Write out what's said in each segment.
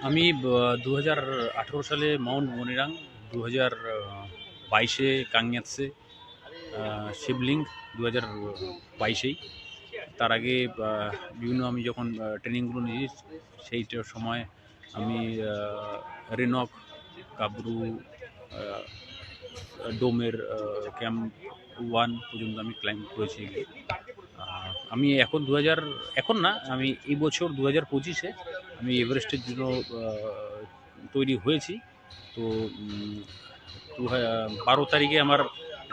আমি 2018 সালে মাউন্ট মনিরাং, 2022-এ কাংয়াতসে, শিবলিং 2022-এই। তার আগে বিভিন্ন আমি যখন ট্রেনিংগুলো নিয়েছি সেইটার সময় আমি রেনক, কাবরু, ডোমের ক্যাম্প 1 পর্যন্ত আমি ক্লাইম্ব করেছি। আমি এখন এখন না, আমি এই বছর 2025-এ আমি এভারেস্টের জন্য তৈরি হয়েছি। তো 12 তারিখে আমার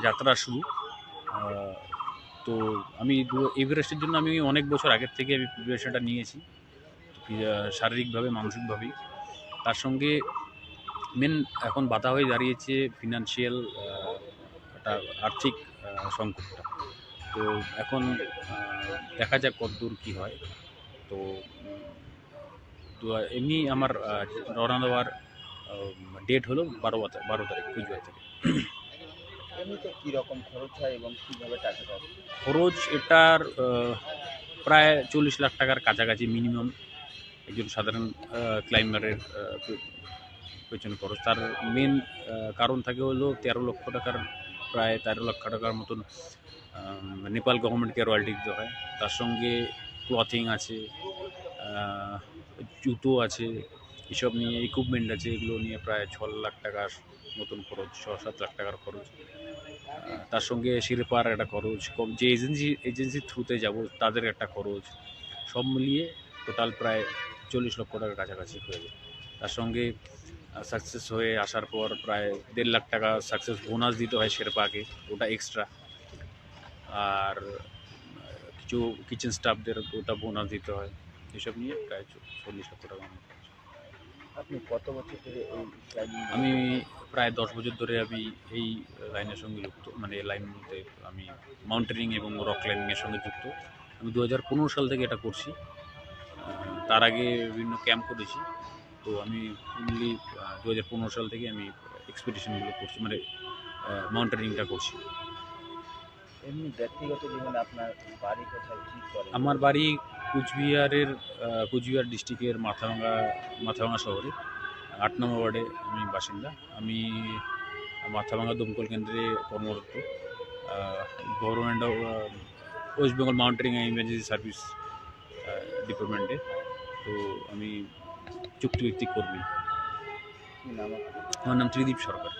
যাত্রা শুরু। তো আমি এভারেস্টের জন্য আমি অনেক বছর আগের থেকে আমি প্রিপারেশনটা নিয়েছি, শারীরিকভাবে, মানসিকভাবেই। তার সঙ্গে মেন এখন বাধা হয়ে দাঁড়িয়েছে ফিনান্সিয়াল, একটা আর্থিক সংকটটা। তো এখন দেখা যাক কতদূর কী হয়। তো তো এমনি আমার রওনা দেওয়ার ডেট হলো 12 তারিখ কুচবিহার থেকে। এমনিতে কীরকম খরচ হয় এবং কীভাবে টাকা দেয়? খরচ এটার প্রায় 40 লাখ টাকার কাছাকাছি মিনিমাম একজন সাধারণ ক্লাইম্বারের পেছনে খরচ। তার মেন কারণ থাকে হলো 13 লক্ষ টাকার, প্রায় 13 লক্ষ টাকার মতন নেপাল গভর্নমেন্টকে রয়্যালটি দিতে হয়। তার সঙ্গে ক্লথিং আছে, জুতো আছে, এসব নিয়ে ইকুইপমেন্ট আছে, এগুলো নিয়ে প্রায় 6 লাখ টাকার মতন খরচ, 6-7 লাখ টাকার খরচ। তার সঙ্গে শিরপার একটা খরচ, যে এজেন্সির থ্রুতে যাব তাদের একটা খরচ, সব মিলিয়ে টোটাল প্রায় 40 লক্ষ টাকার কাছাকাছি হয়ে যায়। তার সঙ্গে সাকসেস হয়ে আসার পর প্রায় 1.5 লাখ টাকা সাকসেস বোনাস দিতে হয় শেরপাকে, ওটা এক্সট্রা। আর কিছু কিচেন স্টাফদের ওটা বোনাস দিতে হয়। এসব নিয়ে প্রায় 40 লক্ষ টাকা আমার খরচ। আপনি কত বছর ধরে এই ক্লাইম্বিং? আমি প্রায় 10 বছর ধরে আমি এই লাইনের সঙ্গে যুক্ত, মানে এই লাইন বলতে আমি মাউন্টেনিং এবং রক ক্লাইম্বিংয়ের সঙ্গে যুক্ত। আমি 2015 সাল থেকে এটা করছি। তার আগে বিভিন্ন ক্যাম্প করেছি। তো আমি ফুললি 2015 সাল থেকে আমি এক্সপিডিশনগুলো করছি, মানে মাউন্টেনিংটা করছি। এমনি ব্যক্তিগত জীবনে আপনার বাড়ি কোথায়, কী করেন? আমার বাড়ি কুচবিহার ডিস্ট্রিক্টের মাথাভাঙা শহরে 8 নম্বর ওয়ার্ডে আমি বাসিন্দা। আমি মাথাভাঙা দমকল কেন্দ্রে কর্মরত, government of West Bengal mountaineering and emergency service ডিপার্টমেন্টে। তো আমি চুক্তিভিত্তিক কর্মী। কী নাম আপনার? আমার নাম ত্রিদীপ সরকার।